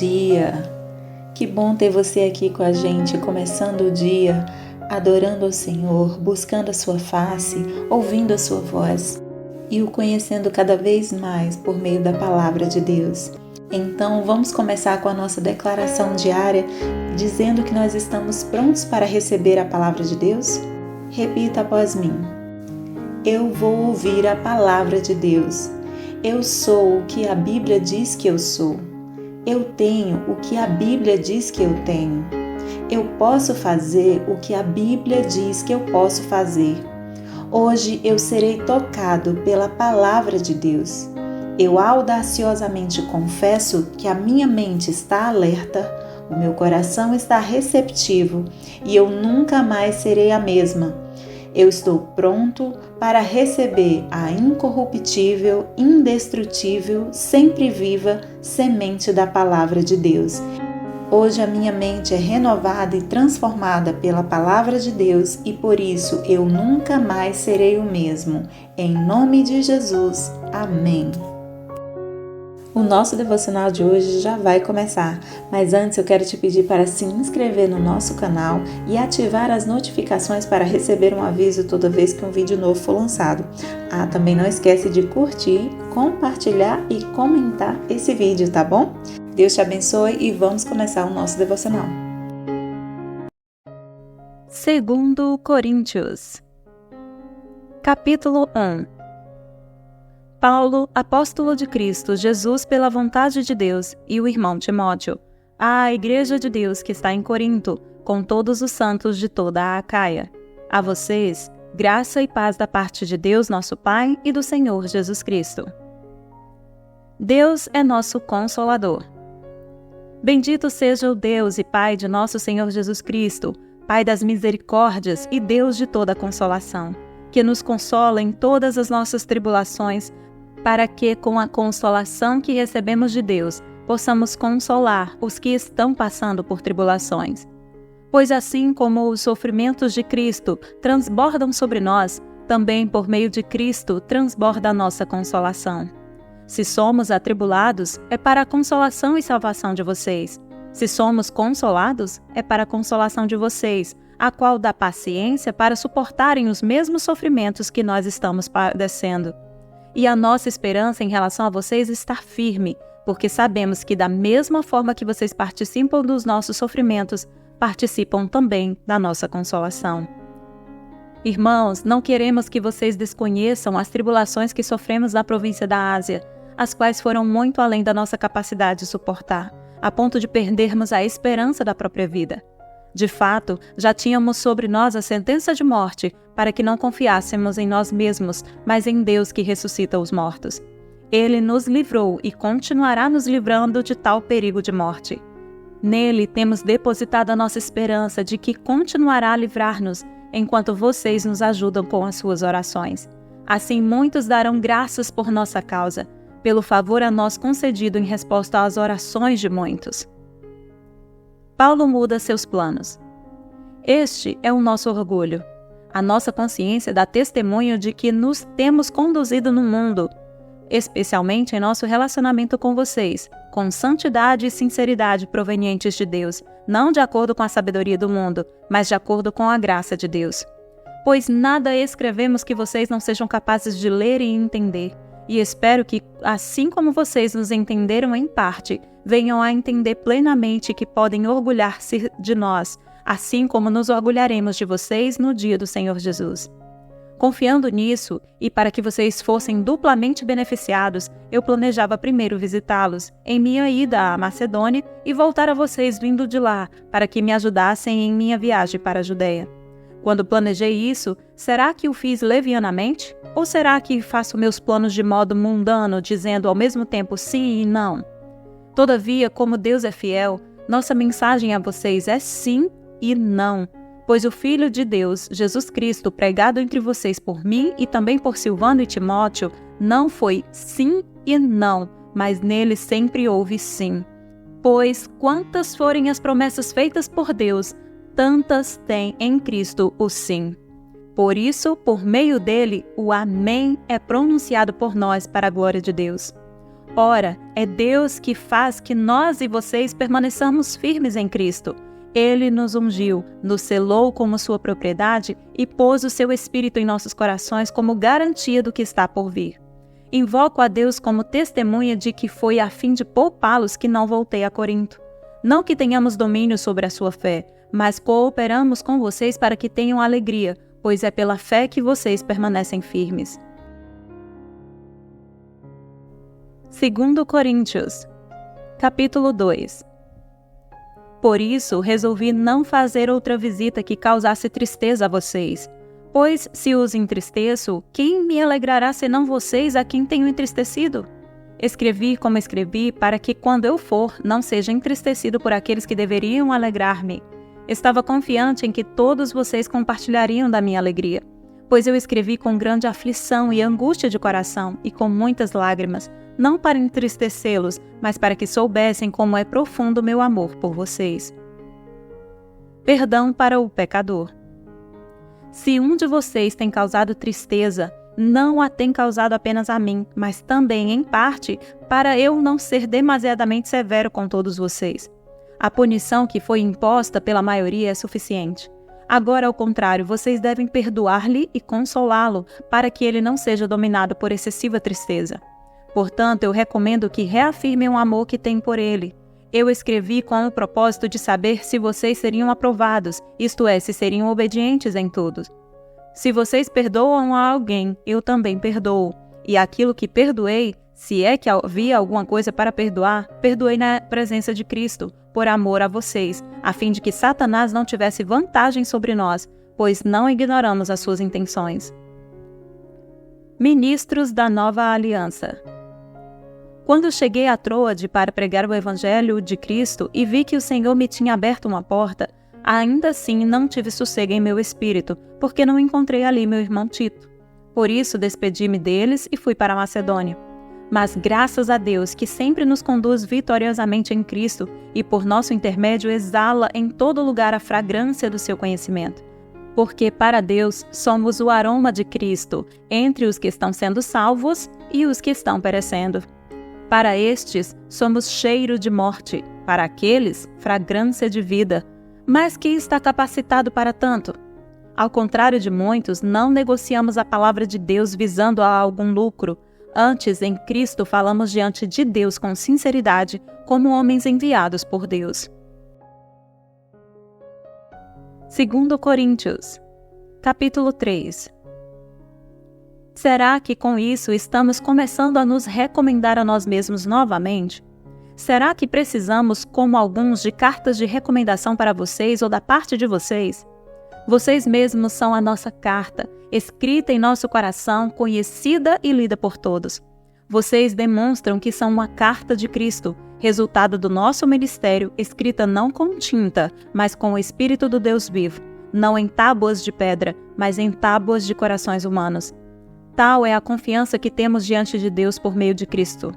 dia! Que bom ter você aqui com a gente, começando o dia, adorando ao Senhor, buscando a sua face, ouvindo a sua voz e o conhecendo cada vez mais por meio da palavra de Deus. Então, vamos começar com a nossa declaração diária, dizendo que nós estamos prontos para receber a palavra de Deus? Repita após mim. Eu vou ouvir a palavra de Deus. Eu sou o que a Bíblia diz que eu sou. Eu tenho o que a Bíblia diz que eu tenho. Eu posso fazer o que a Bíblia diz que eu posso fazer. Hoje eu serei tocado pela palavra de Deus. Eu audaciosamente confesso que a minha mente está alerta, o meu coração está receptivo e eu nunca mais serei a mesma. Eu estou pronto para receber a incorruptível, indestrutível, sempre viva semente da palavra de Deus. Hoje a minha mente é renovada e transformada pela palavra de Deus e por isso eu nunca mais serei o mesmo. Em nome de Jesus. Amém. O nosso devocional de hoje já vai começar, mas antes eu quero te pedir para se inscrever no nosso canal e ativar as notificações para receber um aviso toda vez que um vídeo novo for lançado. Também não esquece de curtir, compartilhar e comentar esse vídeo, tá bom? Deus te abençoe e vamos começar o nosso devocional. 2 Coríntios, capítulo 1. Paulo, apóstolo de Cristo Jesus pela vontade de Deus, e o irmão Timóteo, à Igreja de Deus que está em Corinto, com todos os santos de toda a Acaia. A vocês, graça e paz da parte de Deus nosso Pai e do Senhor Jesus Cristo. Deus é nosso Consolador. Bendito seja o Deus e Pai de nosso Senhor Jesus Cristo, Pai das misericórdias e Deus de toda consolação, que nos consola em todas as nossas tribulações, para que, com a consolação que recebemos de Deus, possamos consolar os que estão passando por tribulações. Pois assim como os sofrimentos de Cristo transbordam sobre nós, também por meio de Cristo transborda a nossa consolação. Se somos atribulados, é para a consolação e salvação de vocês. Se somos consolados, é para a consolação de vocês, a qual dá paciência para suportarem os mesmos sofrimentos que nós estamos padecendo. E a nossa esperança em relação a vocês está firme, porque sabemos que da mesma forma que vocês participam dos nossos sofrimentos, participam também da nossa consolação. Irmãos, não queremos que vocês desconheçam as tribulações que sofremos na província da Ásia, as quais foram muito além da nossa capacidade de suportar, a ponto de perdermos a esperança da própria vida. De fato, já tínhamos sobre nós a sentença de morte, para que não confiássemos em nós mesmos, mas em Deus que ressuscita os mortos. Ele nos livrou e continuará nos livrando de tal perigo de morte. Nele temos depositado a nossa esperança de que continuará a livrar-nos, enquanto vocês nos ajudam com as suas orações. Assim muitos darão graças por nossa causa, pelo favor a nós concedido em resposta às orações de muitos. Paulo muda seus planos. Este é o nosso orgulho. A nossa consciência dá testemunho de que nos temos conduzido no mundo, especialmente em nosso relacionamento com vocês, com santidade e sinceridade provenientes de Deus, não de acordo com a sabedoria do mundo, mas de acordo com a graça de Deus. Pois nada escrevemos que vocês não sejam capazes de ler e entender, e espero que, assim como vocês nos entenderam em parte, venham a entender plenamente que podem orgulhar-se de nós, assim como nos orgulharemos de vocês no dia do Senhor Jesus. Confiando nisso, e para que vocês fossem duplamente beneficiados, eu planejava primeiro visitá-los, em minha ida à Macedônia, e voltar a vocês vindo de lá, para que me ajudassem em minha viagem para a Judeia. Quando planejei isso, será que o fiz levianamente? Ou será que faço meus planos de modo mundano, dizendo ao mesmo tempo sim e não? Todavia, como Deus é fiel, nossa mensagem a vocês é sim e não, pois o Filho de Deus, Jesus Cristo, pregado entre vocês por mim e também por Silvano e Timóteo, não foi sim e não, mas nele sempre houve sim. Pois quantas forem as promessas feitas por Deus, tantas tem em Cristo o sim. Por isso, por meio dele, o Amém é pronunciado por nós para a glória de Deus. Ora, é Deus que faz que nós e vocês permaneçamos firmes em Cristo. Ele nos ungiu, nos selou como sua propriedade e pôs o seu Espírito em nossos corações como garantia do que está por vir. Invoco a Deus como testemunha de que foi a fim de poupá-los que não voltei a Corinto. Não que tenhamos domínio sobre a sua fé, mas cooperamos com vocês para que tenham alegria, pois é pela fé que vocês permanecem firmes. 2 Coríntios, capítulo 2. Por isso, resolvi não fazer outra visita que causasse tristeza a vocês. Pois, se os entristeço, quem me alegrará senão vocês a quem tenho entristecido? Escrevi como escrevi para que, quando eu for, não seja entristecido por aqueles que deveriam alegrar-me. Estava confiante em que todos vocês compartilhariam da minha alegria. Pois eu escrevi com grande aflição e angústia de coração e com muitas lágrimas, não para entristecê-los, mas para que soubessem como é profundo meu amor por vocês. Perdão para o pecador. Se um de vocês tem causado tristeza, não a tem causado apenas a mim, mas também, em parte, para eu não ser demasiadamente severo com todos vocês. A punição que foi imposta pela maioria é suficiente. Agora, ao contrário, vocês devem perdoar-lhe e consolá-lo, para que ele não seja dominado por excessiva tristeza. Portanto, eu recomendo que reafirmem o amor que têm por ele. Eu escrevi com o propósito de saber se vocês seriam aprovados, isto é, se seriam obedientes em tudo. Se vocês perdoam a alguém, eu também perdoo. E aquilo que perdoei, se é que havia alguma coisa para perdoar, perdoei na presença de Cristo, por amor a vocês, a fim de que Satanás não tivesse vantagem sobre nós, pois não ignoramos as suas intenções. Ministros da Nova Aliança. Quando cheguei a Troade para pregar o Evangelho de Cristo e vi que o Senhor me tinha aberto uma porta, ainda assim não tive sossego em meu espírito, porque não encontrei ali meu irmão Tito. Por isso despedi-me deles e fui para a Macedônia. Mas graças a Deus, que sempre nos conduz vitoriosamente em Cristo e por nosso intermédio exala em todo lugar a fragrância do seu conhecimento. Porque para Deus somos o aroma de Cristo entre os que estão sendo salvos e os que estão perecendo. Para estes, somos cheiro de morte, para aqueles, fragrância de vida. Mas quem está capacitado para tanto? Ao contrário de muitos, não negociamos a palavra de Deus visando a algum lucro. Antes, em Cristo, falamos diante de Deus com sinceridade, como homens enviados por Deus. 2 Coríntios, capítulo 3. Será que com isso estamos começando a nos recomendar a nós mesmos novamente? Será que precisamos, como alguns, de cartas de recomendação para vocês ou da parte de vocês? Vocês mesmos são a nossa carta, escrita em nosso coração, conhecida e lida por todos. Vocês demonstram que são uma carta de Cristo, resultado do nosso ministério, escrita não com tinta, mas com o Espírito do Deus vivo, não em tábuas de pedra, mas em tábuas de corações humanos. Tal é a confiança que temos diante de Deus por meio de Cristo.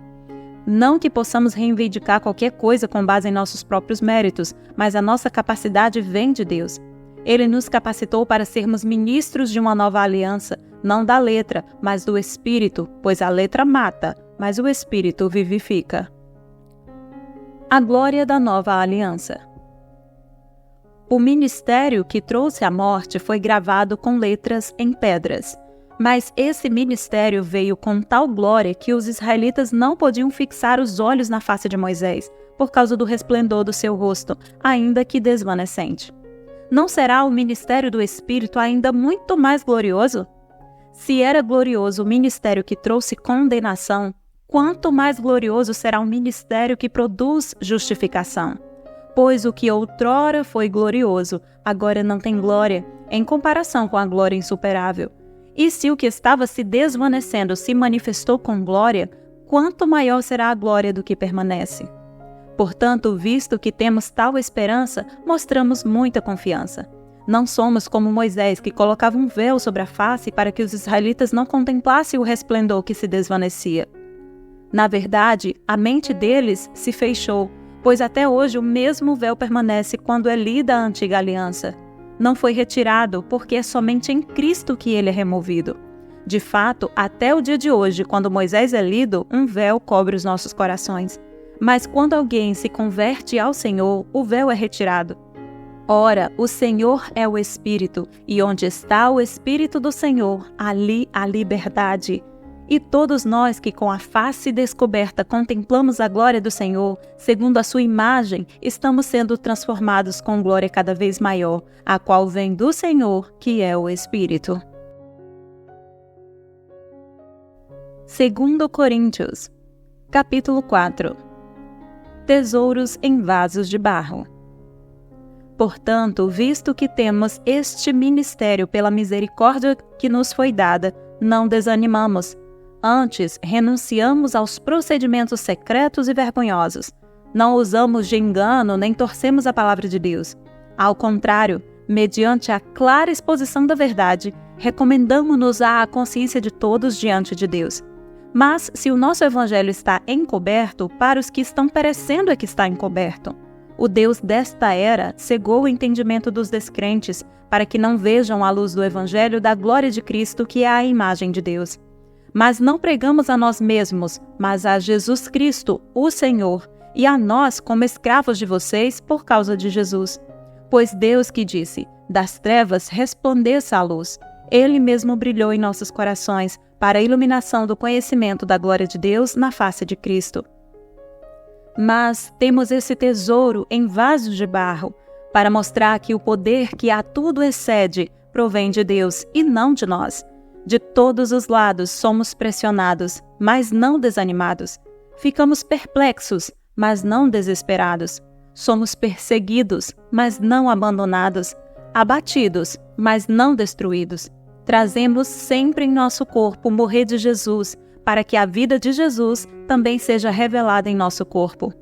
Não que possamos reivindicar qualquer coisa com base em nossos próprios méritos, mas a nossa capacidade vem de Deus. Ele nos capacitou para sermos ministros de uma nova aliança, não da letra, mas do Espírito, pois a letra mata, mas o Espírito vivifica. A glória da nova aliança. O ministério que trouxe a morte foi gravado com letras em pedras. Mas esse ministério veio com tal glória que os israelitas não podiam fixar os olhos na face de Moisés, por causa do resplendor do seu rosto, ainda que desvanecente. Não será o ministério do Espírito ainda muito mais glorioso? Se era glorioso o ministério que trouxe condenação, quanto mais glorioso será o ministério que produz justificação? Pois o que outrora foi glorioso, agora não tem glória, em comparação com a glória insuperável. E se o que estava se desvanecendo se manifestou com glória, quanto maior será a glória do que permanece? Portanto, visto que temos tal esperança, mostramos muita confiança. Não somos como Moisés, que colocava um véu sobre a face para que os israelitas não contemplassem o resplendor que se desvanecia. Na verdade, a mente deles se fechou, pois até hoje o mesmo véu permanece quando é lida a antiga aliança. Não foi retirado, porque é somente em Cristo que ele é removido. De fato, até o dia de hoje, quando Moisés é lido, um véu cobre os nossos corações. Mas quando alguém se converte ao Senhor, o véu é retirado. Ora, o Senhor é o Espírito, e onde está o Espírito do Senhor, ali há liberdade. E todos nós que com a face descoberta contemplamos a glória do Senhor, segundo a sua imagem, estamos sendo transformados com glória cada vez maior, a qual vem do Senhor, que é o Espírito. 2 Coríntios, capítulo 4. Tesouros em vasos de barro. Portanto, visto que temos este ministério pela misericórdia que nos foi dada, não desanimamos. Antes, renunciamos aos procedimentos secretos e vergonhosos. Não usamos de engano nem torcemos a palavra de Deus. Ao contrário, mediante a clara exposição da verdade, recomendamo-nos à consciência de todos diante de Deus. Mas, se o nosso evangelho está encoberto, para os que estão perecendo é que está encoberto. O Deus desta era cegou o entendimento dos descrentes, para que não vejam a luz do evangelho da glória de Cristo, que é a imagem de Deus. Mas não pregamos a nós mesmos, mas a Jesus Cristo, o Senhor, e a nós como escravos de vocês por causa de Jesus. Pois Deus que disse, das trevas resplandeça a luz, Ele mesmo brilhou em nossos corações, para a iluminação do conhecimento da glória de Deus na face de Cristo. Mas temos esse tesouro em vasos de barro, para mostrar que o poder que a tudo excede provém de Deus e não de nós. De todos os lados somos pressionados, mas não desanimados. Ficamos perplexos, mas não desesperados. Somos perseguidos, mas não abandonados. Abatidos, mas não destruídos. Trazemos sempre em nosso corpo o morrer de Jesus, para que a vida de Jesus também seja revelada em nosso corpo.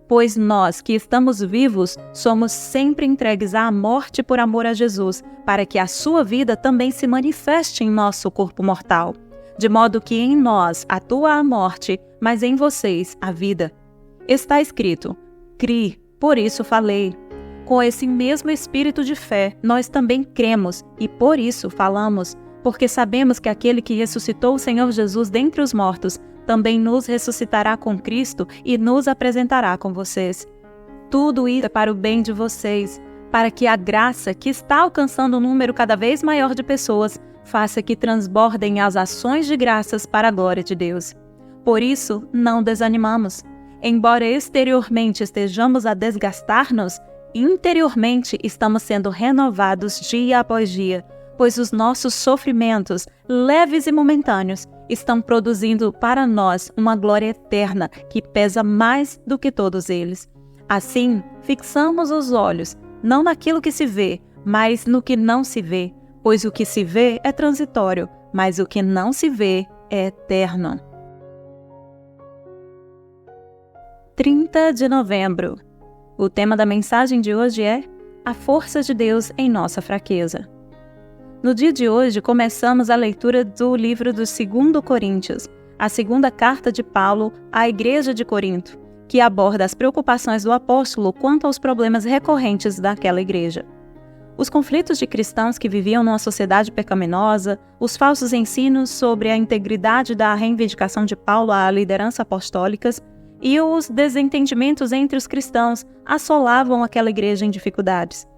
Pois nós, que estamos vivos, somos sempre entregues à morte por amor a Jesus, para que a sua vida também se manifeste em nosso corpo mortal. De modo que em nós atua a morte, mas em vocês a vida. Está escrito, cri, por isso falei. Com esse mesmo espírito de fé, nós também cremos, e por isso falamos, porque sabemos que aquele que ressuscitou o Senhor Jesus dentre os mortos, também nos ressuscitará com Cristo e nos apresentará com vocês. Tudo isso é para o bem de vocês, para que a graça que está alcançando um número cada vez maior de pessoas faça que transbordem as ações de graças para a glória de Deus. Por isso, não desanimamos. Embora exteriormente estejamos a desgastar-nos, interiormente estamos sendo renovados dia após dia, pois os nossos sofrimentos, leves e momentâneos, estão produzindo para nós uma glória eterna que pesa mais do que todos eles. Assim, fixamos os olhos, não naquilo que se vê, mas no que não se vê, pois o que se vê é transitório, mas o que não se vê é eterno. 30 de novembro. O tema da mensagem de hoje é a força de Deus em nossa fraqueza. No dia de hoje, começamos a leitura do livro do 2 Coríntios, a segunda carta de Paulo à Igreja de Corinto, que aborda as preocupações do apóstolo quanto aos problemas recorrentes daquela igreja. Os conflitos de cristãos que viviam numa sociedade pecaminosa, os falsos ensinos sobre a integridade da reivindicação de Paulo à liderança apostólica e os desentendimentos entre os cristãos assolavam aquela igreja em dificuldades.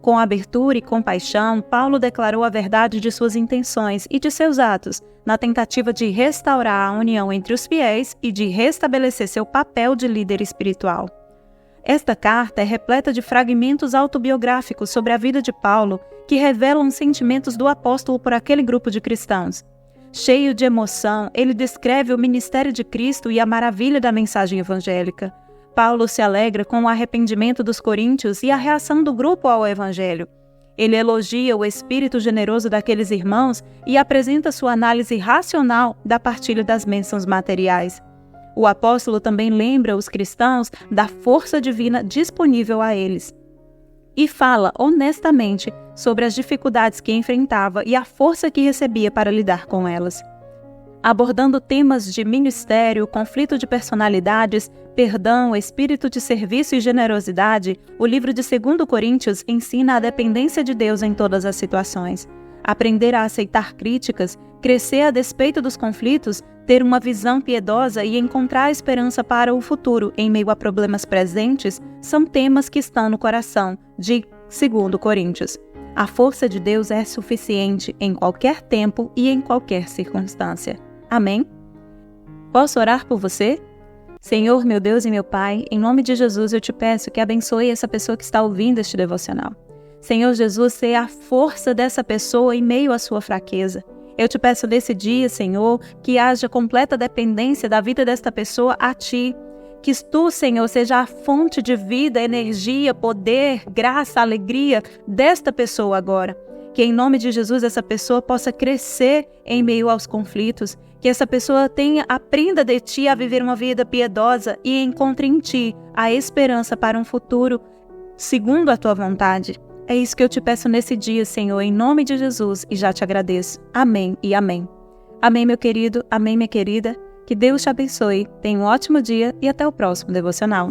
Com abertura e compaixão, Paulo declarou a verdade de suas intenções e de seus atos, na tentativa de restaurar a união entre os fiéis e de restabelecer seu papel de líder espiritual. Esta carta é repleta de fragmentos autobiográficos sobre a vida de Paulo que revelam sentimentos do apóstolo por aquele grupo de cristãos. Cheio de emoção, ele descreve o ministério de Cristo e a maravilha da mensagem evangélica. Paulo se alegra com o arrependimento dos coríntios e a reação do grupo ao evangelho. Ele elogia o espírito generoso daqueles irmãos e apresenta sua análise racional da partilha das bênçãos materiais. O apóstolo também lembra os cristãos da força divina disponível a eles. E fala honestamente sobre as dificuldades que enfrentava e a força que recebia para lidar com elas. Abordando temas de ministério, conflito de personalidades, perdão, espírito de serviço e generosidade, o livro de 2 Coríntios ensina a dependência de Deus em todas as situações. aprender a aceitar críticas, crescer a despeito dos conflitos, ter uma visão piedosa e encontrar esperança para o futuro em meio a problemas presentes são temas que estão no coração de 2 Coríntios. A força de Deus é suficiente em qualquer tempo e em qualquer circunstância. Amém? Posso orar por você? Senhor, meu Deus e meu Pai, em nome de Jesus eu te peço que abençoe essa pessoa que está ouvindo este devocional. Senhor Jesus, seja a força dessa pessoa em meio à sua fraqueza. Eu te peço nesse dia, Senhor, que haja completa dependência da vida desta pessoa a Ti. Que Tu, Senhor, seja a fonte de vida, energia, poder, graça, alegria desta pessoa agora. Que em nome de Jesus essa pessoa possa crescer em meio aos conflitos. Que essa pessoa aprenda de Ti a viver uma vida piedosa e encontre em Ti a esperança para um futuro segundo a Tua vontade. É isso que eu te peço nesse dia, Senhor, em nome de Jesus, e já te agradeço. Amém e amém. Amém, meu querido, amém, minha querida. Que Deus te abençoe. Tenha um ótimo dia e até o próximo devocional.